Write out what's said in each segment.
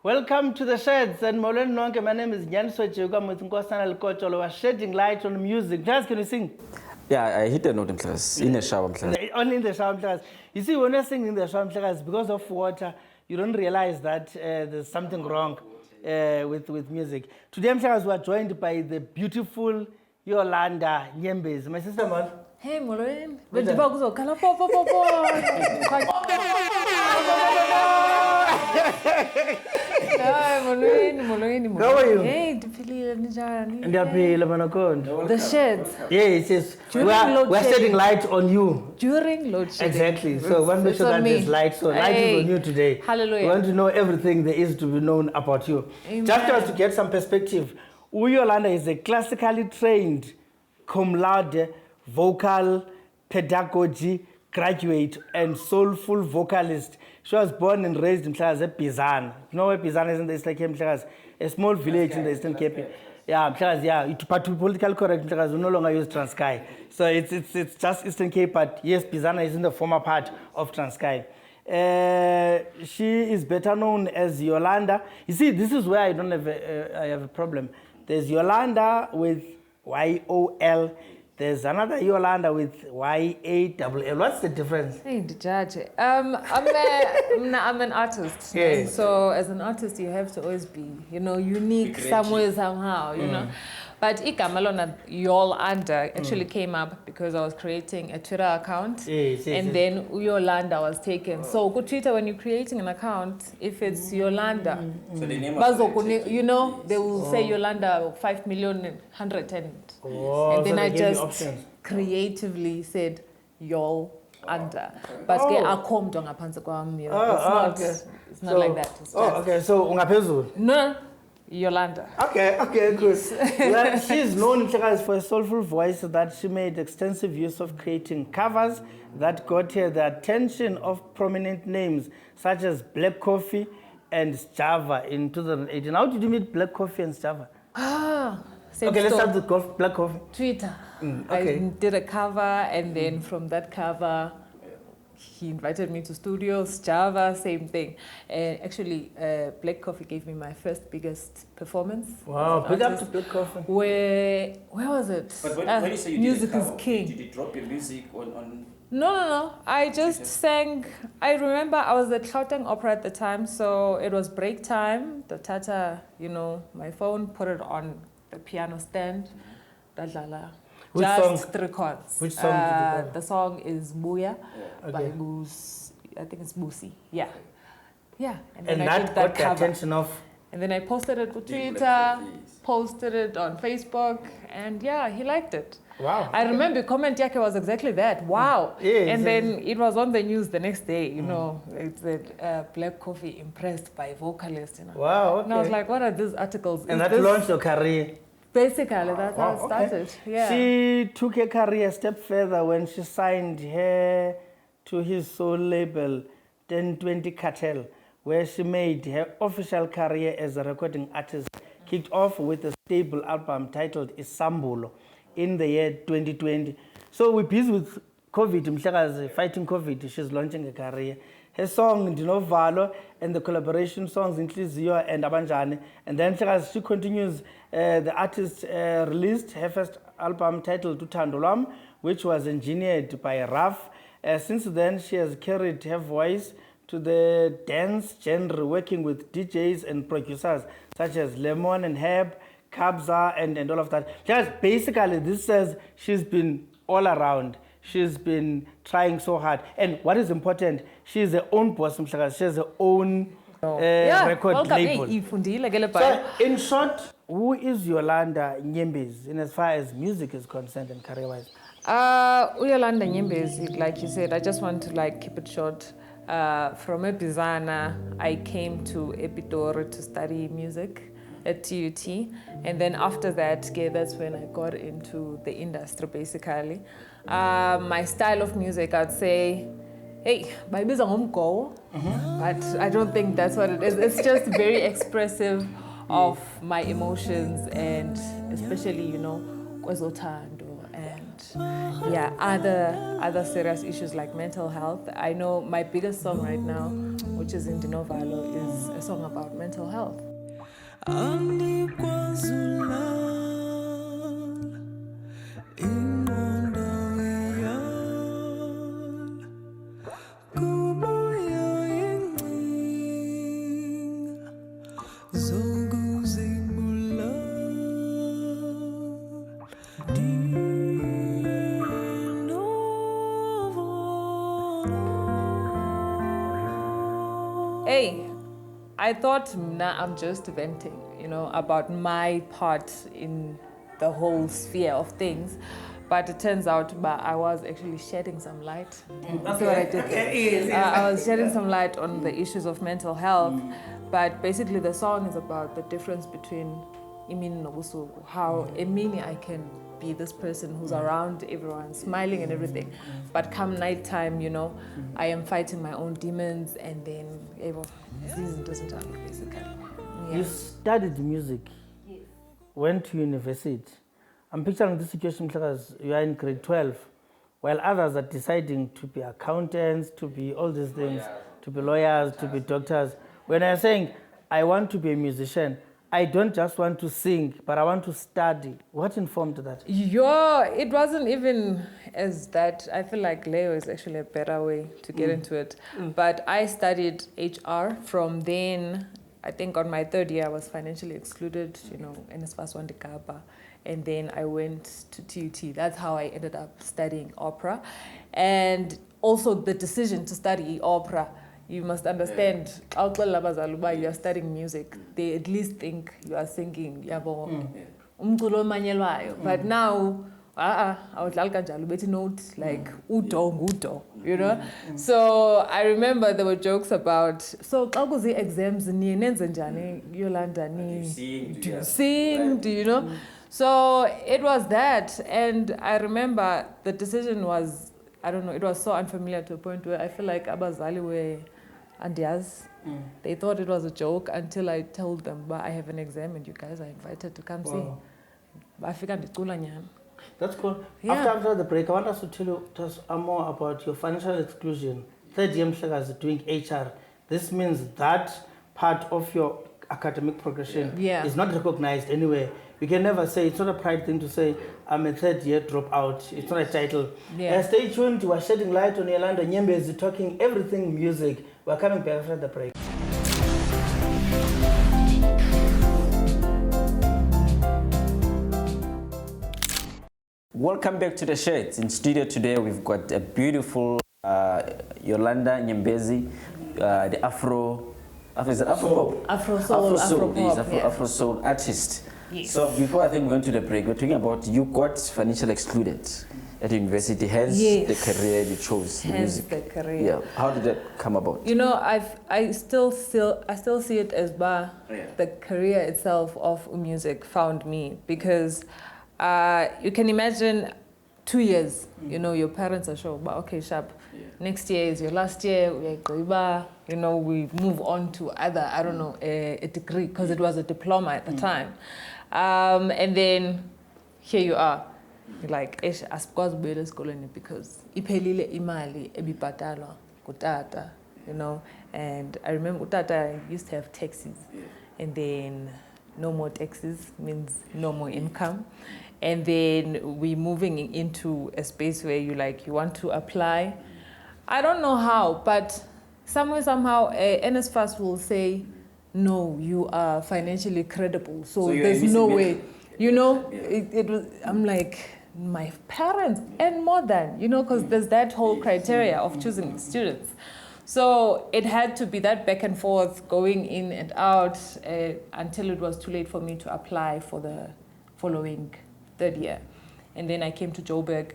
Welcome to the Sheds, and Molen Nonke. My name is Jan Sochuga with Nkosana Kocholo. We're shedding light on music. Just can you sing? Yeah, I hit a note in class, in a shower class. Only in the shower class. You see, when you're singing in the shower class, because of water, you don't realize that there's something wrong with music. Today, we are joined by the beautiful Yallunder Nyembezi. My sister, man. Hey, Molen. How are you? Hey, The Sheds. Yes. We're shedding light on you. During load shedding. Exactly. So we want to make sure that there's light. So light is on you today. Hallelujah. We want to know everything there is to be known about you. Amen. Just for us to get some perspective, Yallunder is a classically trained cum laude vocal pedagogy graduate and soulful vocalist. She was born and raised in Bizana. You know where Bizana is in the Eastern Cape? A small village in the Eastern Cape. Yeah, but to be political correct, we no longer use Transkei. So it's just Eastern Cape, but yes, Bizana is in the former part of Transkei. She is better known as Yallunder. You see, this is where I have a problem. There's Yallunder with Y-O-L. There's another Yallunder with Y-A-L-L. What's the difference? Hey, the judge. I'm an artist. Yes. So as an artist, you have to always be, unique somewhere, somehow, you know. But Ikamalona Yallunder actually came up because I was creating a Twitter account. Yes, then Yallunder was taken. So go Twitter, when you're creating an account, if it's Yallunder, So the name they will say Yallunder 5,100,000. And then so I they gave you just options. creatively said Yallunder. But Oh. it's not like that. It's Okay. So ungaphezulu. No, Yallunder. Okay, good. Well, she's known for a soulful voice that she made extensive use of creating covers that got her the attention of prominent names such as Black Coffee and Java in 2018. How did you meet Black Coffee and Java? Same Let's story. start with Black Coffee. Twitter. Okay. I did a cover, and then from that cover, he invited me to studios. Java, same thing. Actually, Black Coffee gave me my first biggest performance. Wow, big up to Black Coffee. Where was it? But when you say you music did a is cover, king. did you drop your music on? No. I just sang. I remember I was at Gauteng Opera at the time, so it was break time. The Tata, my phone, put it on the piano stand. Dadlala. Which Just song? 3 chords. Which song did you play? The song is Buya by Okay. Goose. I think it's Boosie. Yeah. And And I that did got the cover. attention of... And then I posted it on Twitter, posted it on Facebook, and he liked it. Wow. I remember the comment yake was exactly that. Wow. Yes, And yes. then it was on the news the next day, it said Black Coffee impressed by vocalist. Wow, okay. And I was like, what are these articles? And Is that this- launched your career. Basically, that's how it Wow, started. Yeah. She took her career a step further when she signed her to his soul label, 1020 Cartel, where she made her official career as a recording artist, kicked off with a stable album titled Isambulo in the year 2020. So we're busy with COVID, Mhlekazi, fighting COVID. She's launching a career. Her song, Dinovalo, and the collaboration songs Inhliziyo and Abanjani. And then she continues, the artist released her first album titled Uthando Lwam, which was engineered by Raf. Since then, she has carried her voice to the dance genre, working with DJs and producers such as Lemon and Herb, Kabza, and all of that. Just basically, this says she's been all around. She's been trying so hard. And what is important, she's her own boss. She has her own record label. So, in short, who is Yallunder Nyembezi in as far as music is concerned and career-wise? Yallunder Nyembezi, like you said, I just want to keep it short. From Bizana, I came to Epitori to study music at TUT, and then after that, that's when I got into the industry basically. My style of music, I'd say, hey, my business go, but I don't think that's what it is. It's just very expressive of my emotions, and especially, Kwezothando and yeah, other serious issues like mental health. I know my biggest song right now, which is in Dinovalo, is a song about mental health. Hey, I thought I'm just venting, about my part in the whole sphere of things. But it turns out I was actually shedding some light. That's what I did. I was shedding some light on the issues of mental health. But basically the song is about the difference between Imini Nobusuku, how Emini I can be this person who's around everyone, smiling and everything. But come nighttime, I am fighting my own demons, and then season doesn't basically. Yeah. You studied music, Yes. went to university. I'm picturing this situation because you are in grade 12, while others are deciding to be accountants, to be all these things, to be lawyers, to be doctors. When I'm saying, I want to be a musician, I don't just want to sing, but I want to study. What informed that? It wasn't even as that. I feel like Leo is actually a better way to get into it. But I studied HR. From then, I think on my third year, I was financially excluded, in as fast one Kapa. And then I went to TUT. That's how I ended up studying opera. And also the decision to study opera, you must understand, you are studying music, they at least think you are singing. But now, I would like note like udo, So I remember there were jokes about, so the exams Yallunder, do you sing? Do you know? So it was that, and I remember the decision was, I don't know, it was so unfamiliar to a point where I feel like abazali were andias. They thought it was a joke until I told them, but I have an exam and you guys are invited to come see. That's cool. Yeah. After the break, I want us to tell us more about your financial exclusion. Third year is doing HR. This means that part of your academic progression is not recognized anywhere. You can never say, it's not a pride thing to say, I'm a third year dropout. It's not a title. Stay tuned. You are shedding light on Yallunder Nyembezi, talking everything music. We're coming back after the break. Welcome back to the Shades. In studio today, we've got a beautiful Yallunder Nyembezi, the Afro pop? Afro soul, Afro soul artist. Yes. So before I think we went to the break, we're talking about you got financially excluded at university, hence the career you chose, music. The career. Yeah. How did that come about? I still see it as the career itself of music found me, because you can imagine 2 years, your parents are sure, but okay, sharp. Next year is your last year, we move on to either, I don't know, a degree, because it was a diploma at the time. And then here you are. You're like, asikwazi ubuyela esikoleni because iphelile imali ebibhatalwa ngutata, and I remember utata used to have taxes, and then no more taxes means no more income. And then we're moving into a space where you want to apply. I don't know how, but somehow NSFAS will say, no, you are financially credible, so there's no way. It was, I'm like, my parents and more than, because there's that whole criteria of choosing students. So it had to be that back and forth, going in and out, until it was too late for me to apply for the following third year. And then I came to Joburg.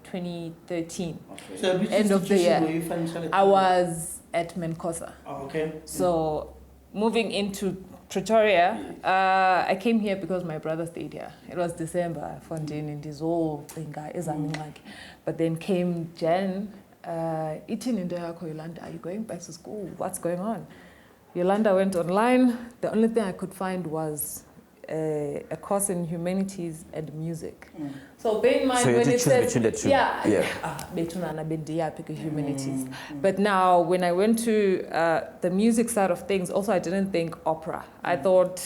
2013. Okay. So end of the year. Were you financially I was at Menkosa. Oh, okay. So moving into Pretoria, I came here because my brother stayed here. It was December, in this whole thing, but then came Jan, eating in the Yallunder, are you going back to school? What's going on? Yallunder went online. The only thing I could find was a course in humanities and music. So bear in mind So you had when to it choose says between the two. between pick humanities. But now when I went to the music side of things, also I didn't think opera. I thought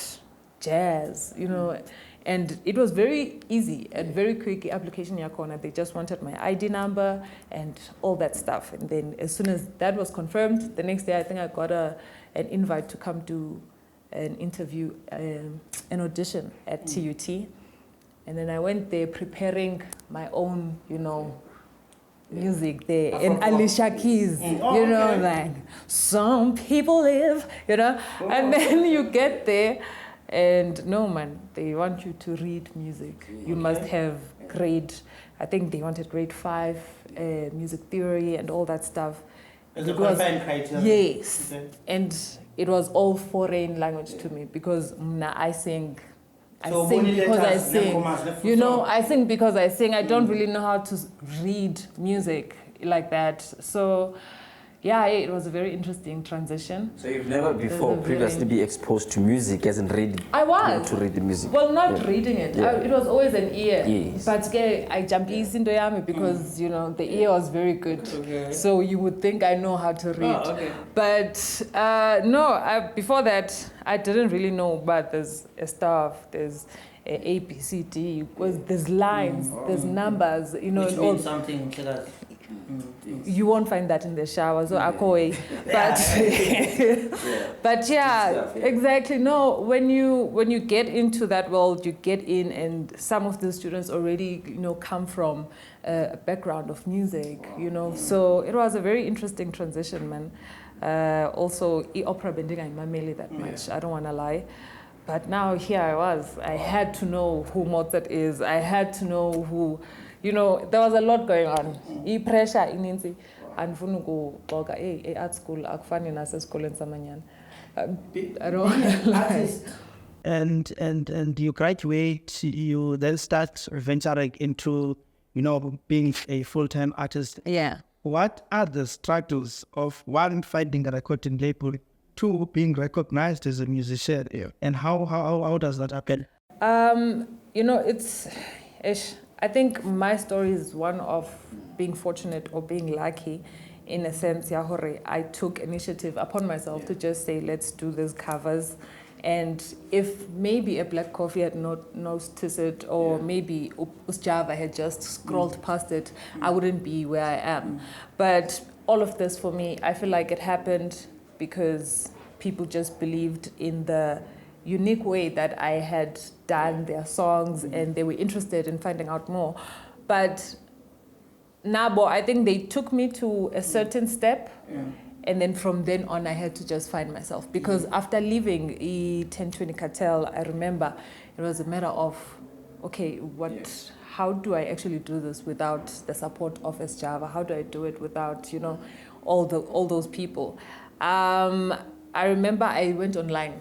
jazz, you know. And it was very easy and very quick application yakona. They just wanted my ID number and all that stuff. And then as soon as that was confirmed, the next day I think I got an invite to come do an interview, an audition at TUT. And then I went there preparing my own, you know, music there. And Alicia Keys, you know, like, some people live, you know. And then you get there. And no, man, they want you to read music. You must have I think they wanted grade 5, music theory and all that stuff. As a qualifying criteria? Yes. Okay. And it was all foreign language to me because I sing. I sing because I sing. You know, I sing because I sing. I don't really know how to read music like that. So, yeah, it was a very interesting transition. So you've never before previously been exposed to music as in reading? I was. To read the music? Well, not reading it. It was always an ear. Yes. But I jumped into Yami because, you know, the ear was very good. Okay. So you would think I know how to read. Oh, okay. But no, before that, I didn't really know, but there's stuff, there's A, B, C, D, there's lines, there's numbers, you know. Which means something like that. You won't find that in the shower, so Akoi. But yeah, exactly. No, when you get into that world, you get in, and some of the students already, you know, come from a background of music, you know. So it was a very interesting transition, man. Also, opera bending I mameli that much. I don't want to lie. But now here I was. I had to know who Mozart is. I had to know who. You know, there was a lot going on. Pressure ininzi. Andifuna ukuxoka art school akufani nasesikoleni samanyana. I don't. And you graduate, you then start venturing into, you know, being a full-time artist. Yeah. What are the struggles of one, finding a recording label, two, being recognized as a musician, and how does that happen? You know, I think my story is one of being fortunate or being lucky in a sense. I took initiative upon myself to just say, let's do these covers. And if maybe a Black Coffee had not noticed it, or maybe Usjava had just scrolled past it, I wouldn't be where I am. But all of this for me, I feel like it happened because people just believed in the unique way that I had done their songs, and they were interested in finding out more. But Nabo, I think they took me to a certain step, and then from then on I had to just find myself. Because after leaving 1020 Cartel, I remember it was a matter of, okay, how do I actually do this without the support of Java? How do I do it without, you know, all those people? I remember I went online,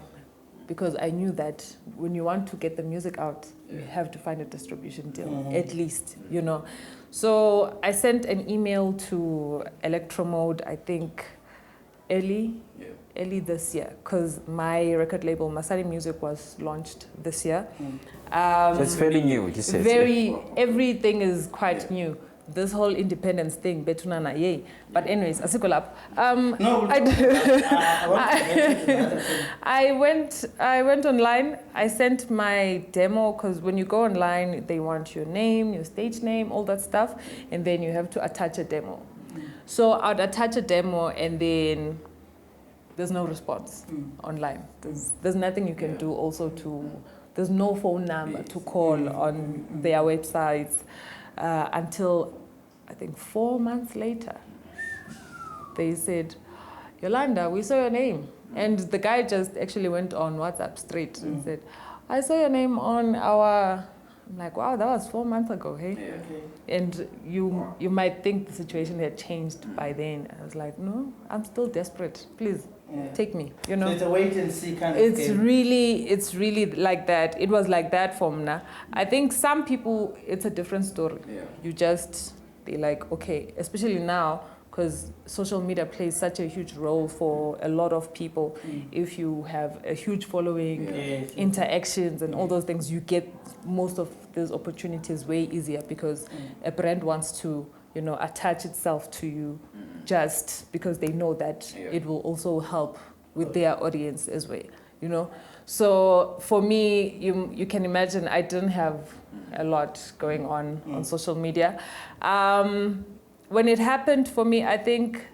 because I knew that when you want to get the music out, you have to find a distribution deal, at least, you know. So I sent an email to Electromode, I think, early this year, because my record label, Masari Music, was launched this year. So it's fairly new, you said. Everything is quite new. This whole independence thing, betunana, yay. But anyways, asikolap. I went online. I sent my demo, because when you go online, they want your name, your stage name, all that stuff, and then you have to attach a demo. So I'd attach a demo, and then there's no response online. There's nothing you can do. Also, there's no phone number to call on their websites. Until I think 4 months later, they said, Yallunder, we saw your name. And the guy just actually went on WhatsApp straight and said, I saw your name on our... I'm like, wow, that was 4 months ago, hey? Yeah, okay. And you might think the situation had changed by then. I was like, no, I'm still desperate. Please, take me, you know? So it's a wait and see kind of It's really like that. It was like that for Mna. I think some people, it's a different story. Yeah. They're like, okay, especially now because social media plays such a huge role for a lot of people. If you have a huge following, interactions and all those things, you get most of those opportunities way easier because a brand wants to, you know, attach itself to you just because they know that it will also help with their audience as well, you know. So for me, you can imagine I didn't have a lot going on social media. When it happened for me, I think,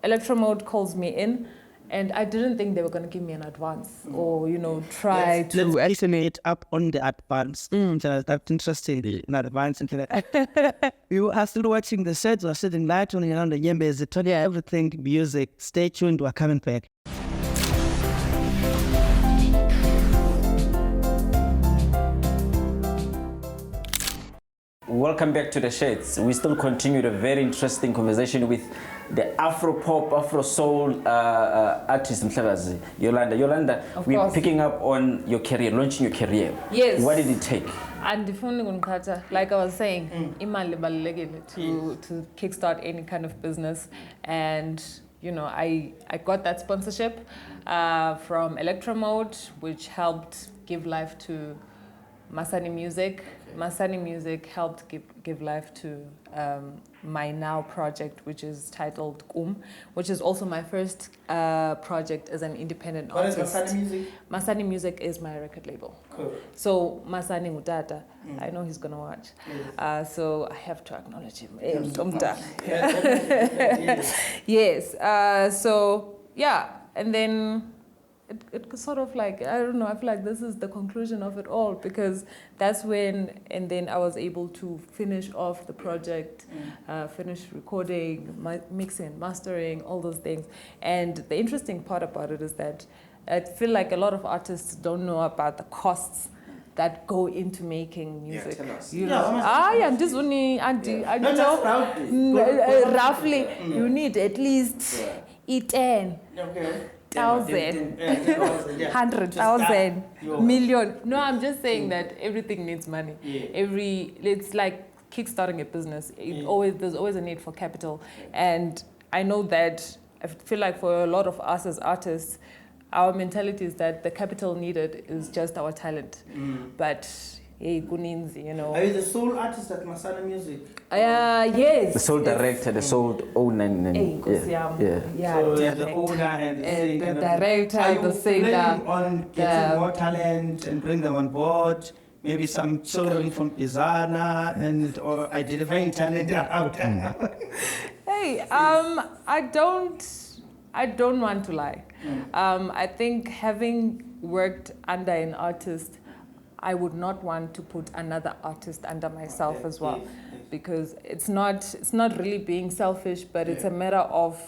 Electromode calls me in, and I didn't think they were going to give me an advance or, you know, try to... Let's estimate up on the advance. So that's interesting, in advance. You are still watching the sets or sitting light on Yallunder Nyembezi, tell you everything music. Stay tuned, we're coming back. Welcome back to the Shades. We still continue the very interesting conversation with the Afro-pop, Afro-soul artist Mhlekazi, Yallunder. Yallunder, we're picking up on your career, launching your career. Yes. What did it take? And like I was saying, imali balulekile to kickstart any kind of business. And, you know, I got that sponsorship from Electromode, which helped give life to Masani Music. Masani Music helped give life to my now project, which is titled which is also my first project as an independent artist. What is Masani Music? Masani Music is my record label. Cool. So Masani Mutata, I know he's gonna watch. So I have to acknowledge him. Yes. So yeah, and then it sort of like, I don't know, I feel like this is the conclusion of it all, because that's when, and then I was able to finish off the project, finish recording, mixing, mastering, all those things. And the interesting part about it is that I feel like a lot of artists don't know about the costs that go into making music. Yeah, tell us. You know, this only, roughly, you need at least 10. Okay. 1,000, 100,000, million. No, I'm just saying that everything needs money. It's like kickstarting a business. There's always a need for capital. And I know that, I feel like for a lot of us as artists, our mentality is that the capital needed is just our talent. But you know. Are you the sole artist at Masani Music? Yes. The sole director, the sole owner, and So the owner and the director, are you the singer. planning on getting more talent and bring them on board? Maybe some children from Izana or identifying talent out there. Hey, I don't want to lie. I think having worked under an artist, I would not want to put another artist under myself as well, because it's not really being selfish, but it's a matter of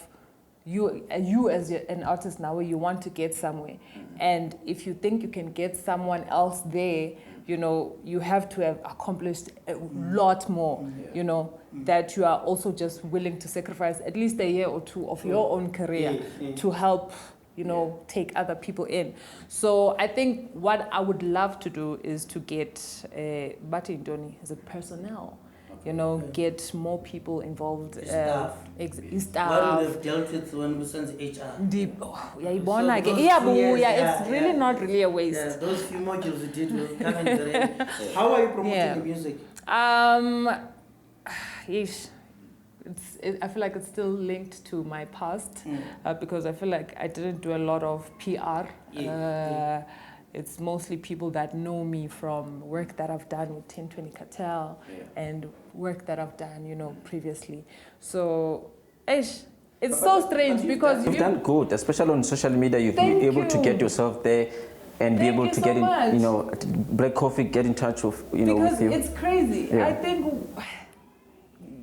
you as an artist now, where you want to get somewhere, and if you think you can get someone else there, you know, you have to have accomplished a lot more, you know, that you are also just willing to sacrifice at least a year or two of your own career to help, you know, take other people in. So I think what I would love to do is to get Bati Ndoni as a personnel, you know, get more people involved. Staff. What would have dealt with when we send HR? It's really not really a waste. Yeah, those few modules you did will come in the end. How are you promoting the music? I feel like it's still linked to my past because I feel like I didn't do a lot of PR. It's mostly people that know me from work that I've done with 1020 Cartel and work that I've done, you know, previously. So, it's so strange because you've done good, especially on social media. You've been able to get yourself there and be able to get in, you know, Black Coffee, get in touch with, you know, with you. It's crazy. I think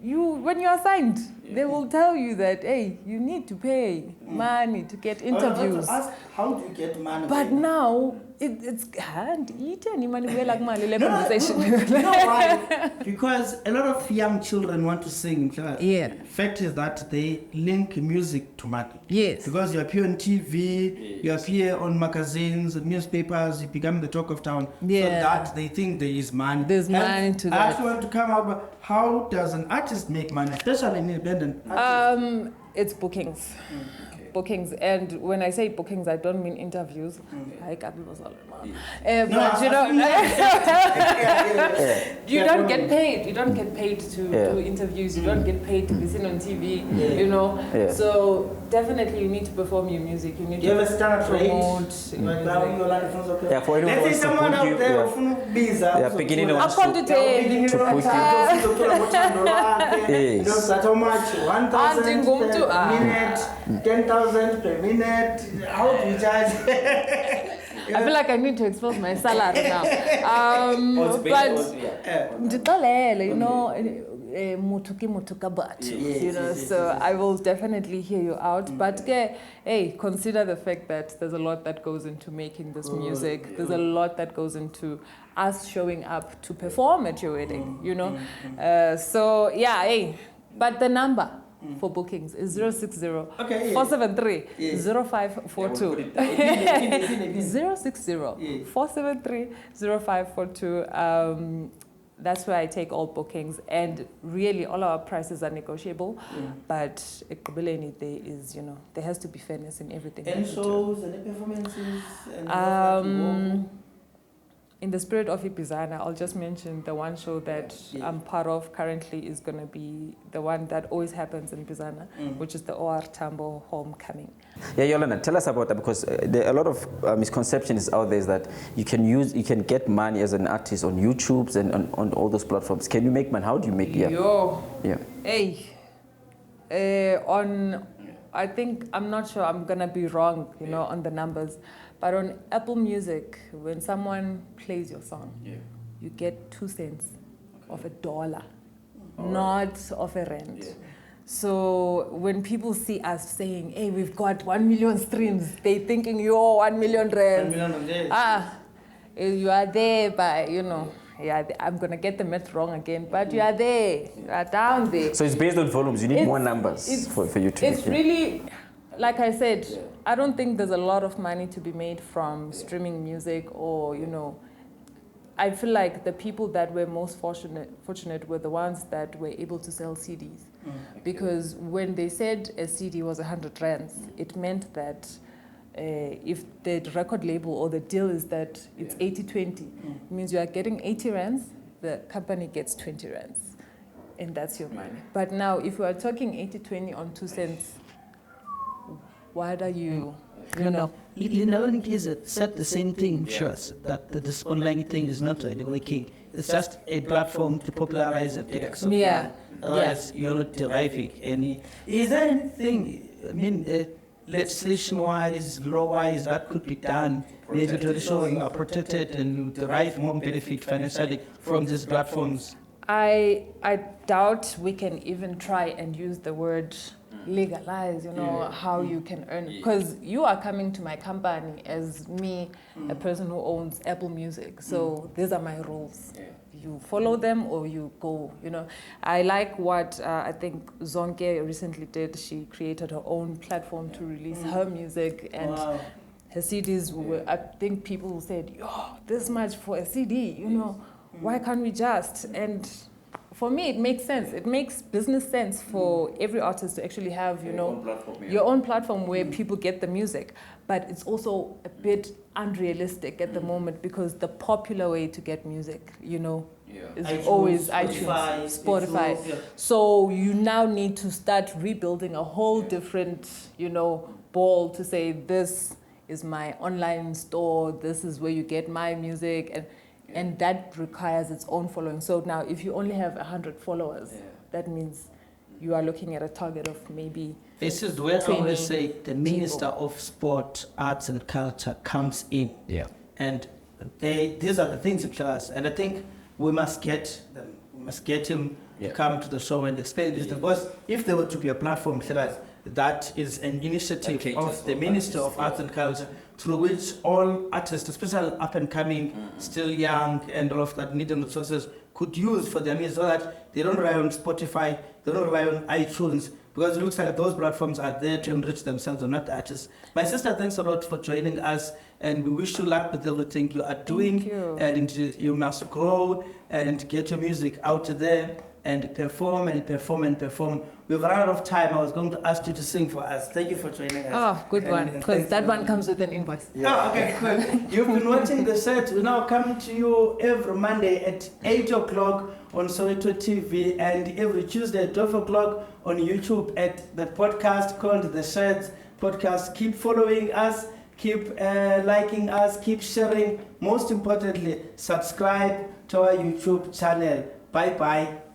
when you are signed, They will tell you that, hey, you need to pay money to get interviews. Ask, how do you get money? But now, it's can't eat any money. We're like money, conversation. You know why? Because a lot of young children want to sing. Yeah. Fact is that they link music to money. Yes. Because you appear on TV, you appear on magazines, newspapers, you become the talk of town. Yeah. So that they think there is money. There's money to I that. actually want to come up with how does an artist make money, especially an independent artist? It's bookings. Bookings, and when I say bookings, I don't mean interviews. Like Abby was all but you know, you don't get paid. You don't get paid to do interviews. You don't get paid to be seen on TV. You know, so definitely you need to perform your music. You need You to have a standard promote rate? your music. Yeah, for anyone who Let's say wants to someone book you, out there yeah. who visa. Yeah, beginning of Up on the day. to book you. You know, start how much? 1,000 Andingumtu, per minute, 10,000 per minute. How do you charge? I feel like I need to expose my salary now. But ndixelele, you know, mutuka but you know, so I will definitely hear you out. But hey, consider the fact that there's a lot that goes into making this music. There's a lot that goes into us showing up to perform at your wedding, you know. So yeah, hey, but the number for bookings is 060 473 0542. 060 473 0542. That's where I take all bookings, and really all our prices are negotiable. But ekugqibeleni there is, you know, there has to be fairness in everything. Any shows, any performances? And in the spirit of Ibizana, I'll just mention the one show that I'm part of currently is going to be the one that always happens in Bizana, which is the OR Tambo Homecoming. Yeah, Yallunder, tell us about that, because there are a lot of misconceptions out there is that you can get money as an artist on YouTube and on all those platforms. Can you make money? How do you make? Hey, I think, I'm not sure, I'm gonna be wrong, you know, on the numbers, but on Apple Music, when someone plays your song, you get 2 cents of $1, not of a rand. So when people see us saying, hey, we've got 1 million streams, they thinking you're 1 million rand. 1 million You are there by, you know, I'm going to get the math wrong again, but you are there, you are down there. So it's based on volumes. You need more numbers for you to. It's really, like I said, I don't think there's a lot of money to be made from streaming music, or, you know, I feel like the people that were most fortunate were the ones that were able to sell CDs. Because when they said a CD was 100 rands, it meant that if the record label or the deal is that it's 80-20, it means you are getting 80 rands, the company gets 20 rands, and that's your money. But now, if you are talking 80-20 on 2 cents, what are you, you know? You know, it is said the same thing, sure, that this online thing is not really working. It's just a platform to popularize the text. Otherwise, you're not deriving any. Is there anything, I mean, legislation-wise, law-wise, that could be done, maybe to show you are protected and derive more benefit financially from these platforms? I doubt we can even try and use the word legalize, you know, how you can earn. Because you are coming to my company as me, a person who owns Apple Music. So these are my rules. You follow them or you go, you know. I like what I think Zonke recently did. She created her own platform to release her music, and her CDs were, I think people said, yo, this much for a CD, you know, why can't we just? And for me, it makes sense. It makes business sense for every artist to actually have, you know, your own platform where people get the music. But it's also a bit unrealistic at the moment, because the popular way to get music, you know, is always iTunes, Spotify. So you now need to start rebuilding a whole different, you know, ball to say, this is my online store, this is where you get my music, and that requires its own following. So now, if you only have 100 followers, that means you are looking at a target of maybe. This is where I always say the Minister of Sport, Arts and Culture comes in. And these are the things to us. And I think we must get them. We must get him to come to the show and explain this. Because if there were to be a platform, that is an initiative of the Minister of Arts and Culture, through which all artists, especially up and coming, still young, and all of that needed resources could use for their music, so that they don't rely on Spotify, they don't rely on iTunes, because it looks like those platforms are there to enrich themselves and not the artists. My sister, thanks a lot for joining us, and we wish you luck with everything you are doing. And you must grow and get your music out there and perform and perform and perform. We've run out of time. I was going to ask you to sing for us. Thank you for joining us. Oh, good one, because that one comes with an invoice. Oh, okay, cool. You've been watching The Set. We now come to you every Monday at 8 o'clock on Soweto TV, and every Tuesday at 12 o'clock on YouTube at the podcast called The Set Podcast. Keep following us, keep liking us, keep sharing. Most importantly, subscribe to our YouTube channel. Bye-bye.